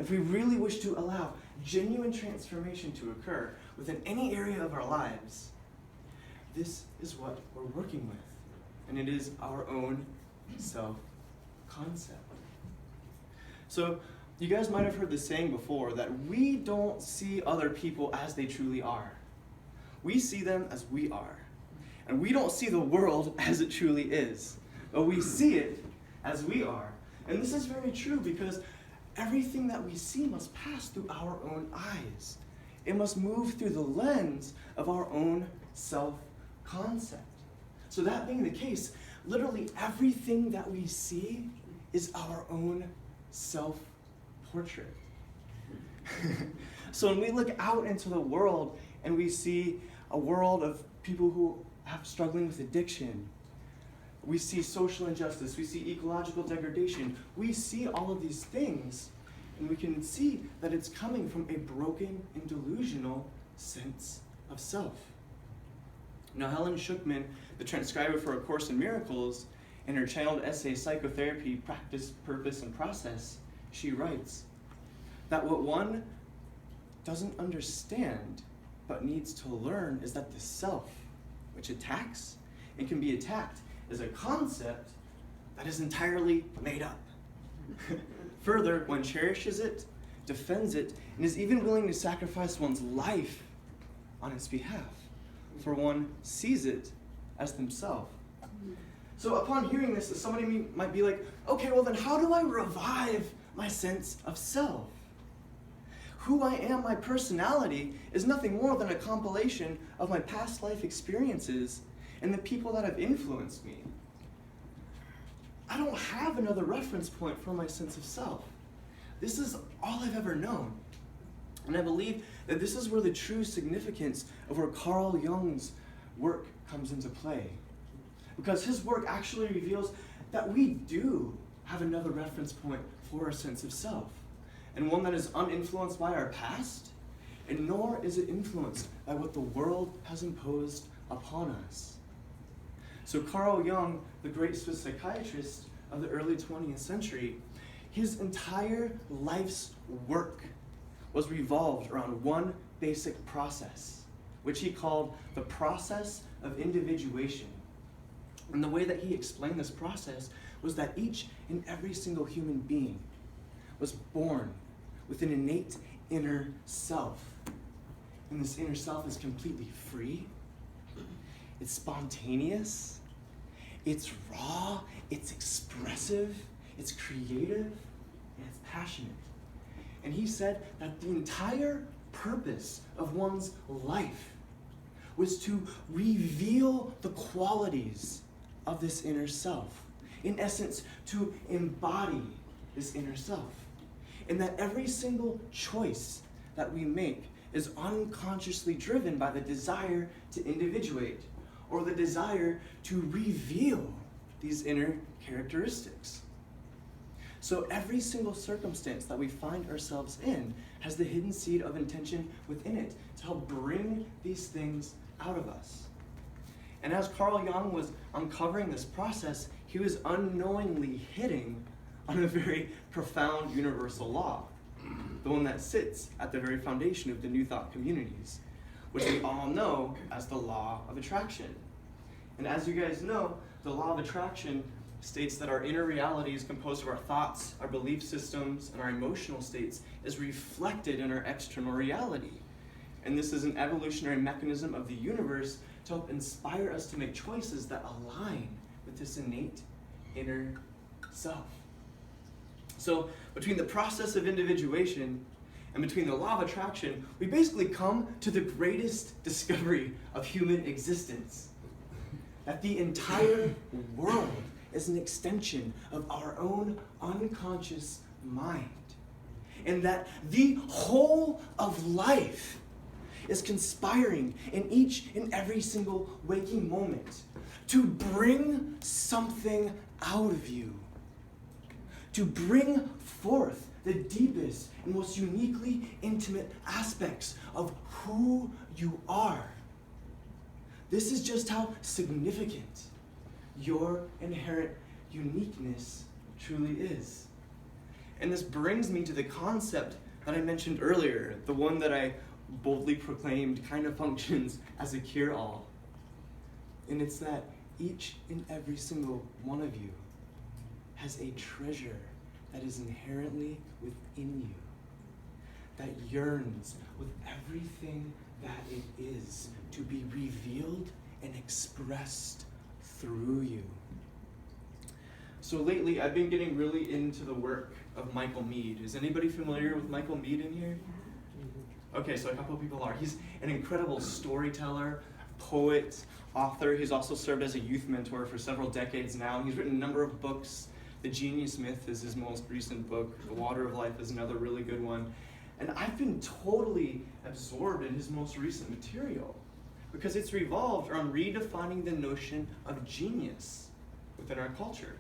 if we really wish to allow genuine transformation to occur within any area of our lives, this is what we're working with, and it is our own self-concept. So, you guys might have heard the saying before that we don't see other people as they truly are. We see them as we are. And we don't see the world as it truly is, but we see it as we are. And this is very true because everything that we see must pass through our own eyes. It must move through the lens of our own self-concept. So that being the case, literally everything that we see is our own self-portrait. So when we look out into the world and we see a world of people who have struggling with addiction, we see social injustice, we see ecological degradation, we see all of these things, and we can see that it's coming from a broken and delusional sense of self. Now, Helen Schuckman, the transcriber for A Course in Miracles, in her channeled essay, Psychotherapy, Practice, Purpose, and Process, she writes that what one doesn't understand but needs to learn is that the self, which attacks and can be attacked, is a concept that is entirely made up. Further, one cherishes it, defends it, and is even willing to sacrifice one's life on its behalf, for one sees it as themselves. So upon hearing this, somebody might be like, okay, well then how do I revive my sense of self? Who I am, my personality, is nothing more than a compilation of my past life experiences and the people that have influenced me. I don't have another reference point for my sense of self. This is all I've ever known. And I believe that this is where the true significance of where Carl Jung's work comes into play. Because his work actually reveals that we do have another reference point for our sense of self, and one that is uninfluenced by our past, and nor is it influenced by what the world has imposed upon us. So Carl Jung, the great Swiss psychiatrist of the early 20th century, his entire life's work was revolved around one basic process, which he called the process of individuation. And the way that he explained this process was that each and every single human being was born with an innate inner self. And this inner self is completely free, it's spontaneous, it's raw, it's expressive, it's creative, and it's passionate. And he said that the entire purpose of one's life was to reveal the qualities of this inner self. In essence, to embody this inner self. And that every single choice that we make is unconsciously driven by the desire to individuate, or the desire to reveal these inner characteristics. So every single circumstance that we find ourselves in has the hidden seed of intention within it to help bring these things out of us. And as Carl Jung was uncovering this process, he was unknowingly hitting on a very profound universal law, the one that sits at the very foundation of the New Thought communities, which we all know as the law of attraction. And as you guys know, the law of attraction states that our inner reality is composed of our thoughts, our belief systems, and our emotional states is reflected in our external reality. And this is an evolutionary mechanism of the universe to help inspire us to make choices that align with this innate inner self. So between the process of individuation and between the law of attraction, we basically come to the greatest discovery of human existence. That the entire world is an extension of our own unconscious mind. And that the whole of life is conspiring in each and every single waking moment to bring something out of you, to bring forth the deepest and most uniquely intimate aspects of who you are. This is just how significant your inherent uniqueness truly is. And this brings me to the concept that I mentioned earlier, the one that I boldly proclaimed kind of functions as a cure-all. And it's that each and every single one of you has a treasure that is inherently within you, that yearns with everything that it is to be revealed and expressed through you. So lately, I've been getting really into the work of Michael Meade. Is anybody familiar with Michael Meade in here? Okay, so a couple of people are. He's an incredible storyteller, poet, author. He's also served as a youth mentor for several decades now. He's written a number of books. The Genius Myth is his most recent book. The Water of Life is another really good one. And I've been totally absorbed in his most recent material because it's revolved around redefining the notion of genius within our culture.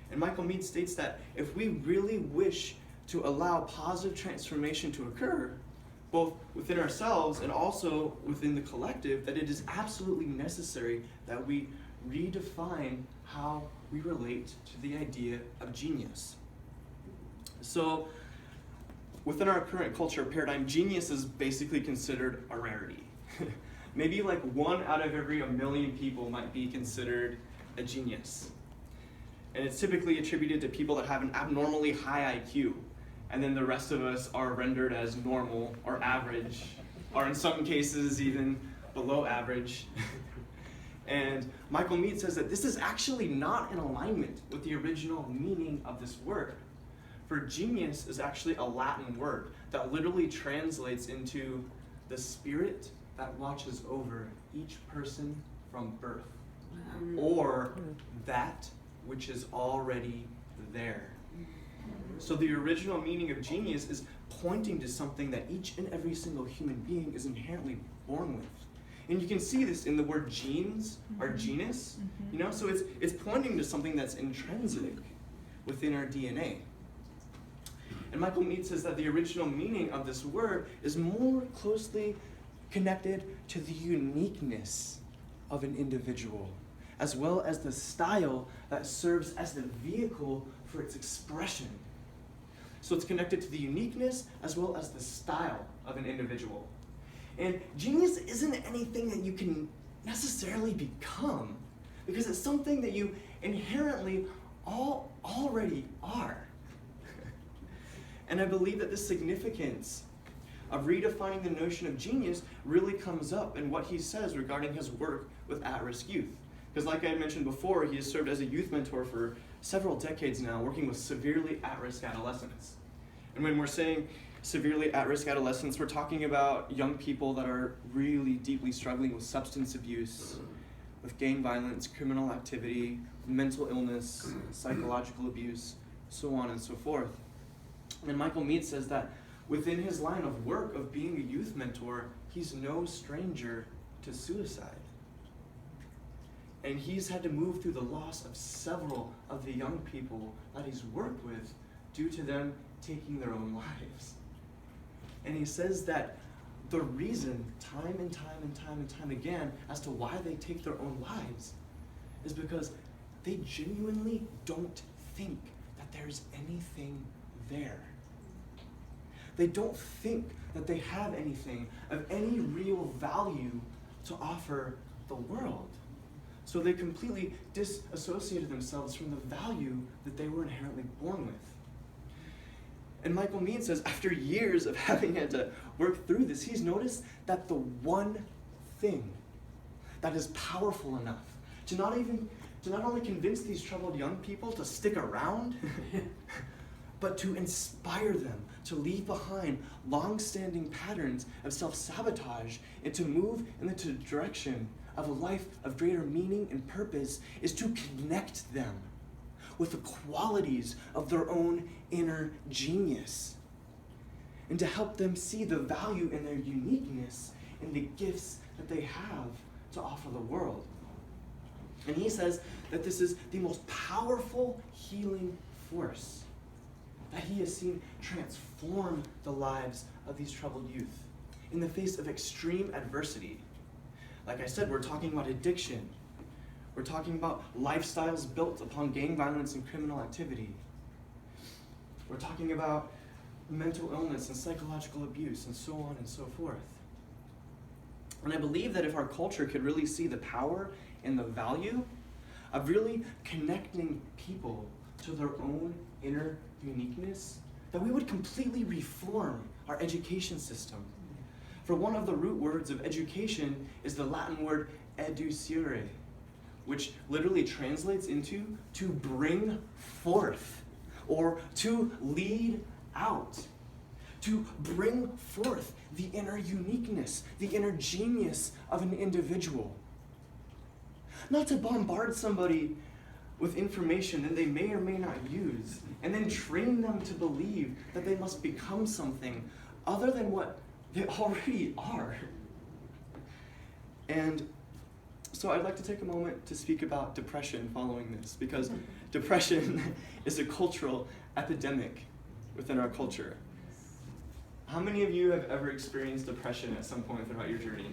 And Michael Meade states that if we really wish to allow positive transformation to occur, both within ourselves and also within the collective, that it is absolutely necessary that we redefine how we relate to the idea of genius. So, within our current culture paradigm, genius is basically considered a rarity. Maybe like 1 out of every 1,000,000 people might be considered a genius. And it's typically attributed to people that have an abnormally high IQ. And then the rest of us are rendered as normal or average, or in some cases even below average. And Michael Meade says that this is actually not in alignment with the original meaning of this word. For genius is actually a Latin word that literally translates into the spirit that watches over each person from birth, or that which is already there. So the original meaning of genius is pointing to something that each and every single human being is inherently born with. And you can see this in the word genes or genus, you know, so it's pointing to something that's intrinsic within our DNA. And Michael Meade says that the original meaning of this word is more closely connected to the uniqueness of an individual, as well as the style that serves as the vehicle for its expression. So it's connected to the uniqueness as well as the style of an individual. And genius isn't anything that you can necessarily become, because it's something that you inherently already are. And I believe that the significance of redefining the notion of genius really comes up in what he says regarding his work with at-risk youth. Because like I mentioned before, he has served as a youth mentor for several decades now, working with severely at-risk adolescents. And when we're saying severely at-risk adolescents, we're talking about young people that are really deeply struggling with substance abuse, with gang violence, criminal activity, mental illness, psychological abuse, so on and so forth. And Michael Meade says that within his line of work of being a youth mentor, he's no stranger to suicide. And he's had to move through the loss of several of the young people that he's worked with due to them taking their own lives. And he says that the reason time and time again as to why they take their own lives is because they genuinely don't think that there's anything there. They don't think that they have anything of any real value to offer the world. So they completely disassociated themselves from the value that they were inherently born with. And Michael Meade says after years of having had to work through this, he's noticed that the one thing that is powerful enough to not only convince these troubled young people to stick around, but to inspire them to leave behind long-standing patterns of self-sabotage and to move in the direction of a life of greater meaning and purpose is to connect them with the qualities of their own inner genius and to help them see the value in their uniqueness and the gifts that they have to offer the world. And he says that this is the most powerful healing force that he has seen transform the lives of these troubled youth in the face of extreme adversity. Like I said, we're talking about addiction. We're talking about lifestyles built upon gang violence and criminal activity. We're talking about mental illness and psychological abuse and so on and so forth. And I believe that if our culture could really see the power and the value of really connecting people to their own inner uniqueness, that we would completely reform our education system. For one of the root words of education is the Latin word educere, which literally translates into to bring forth or to lead out. To bring forth the inner uniqueness, the inner genius of an individual. Not to bombard somebody with information that they may or may not use, and then train them to believe that they must become something other than what they already are. And so I'd like to take a moment to speak about depression following this, because depression is a cultural epidemic within our culture. How many of you have ever experienced depression at some point throughout your journey?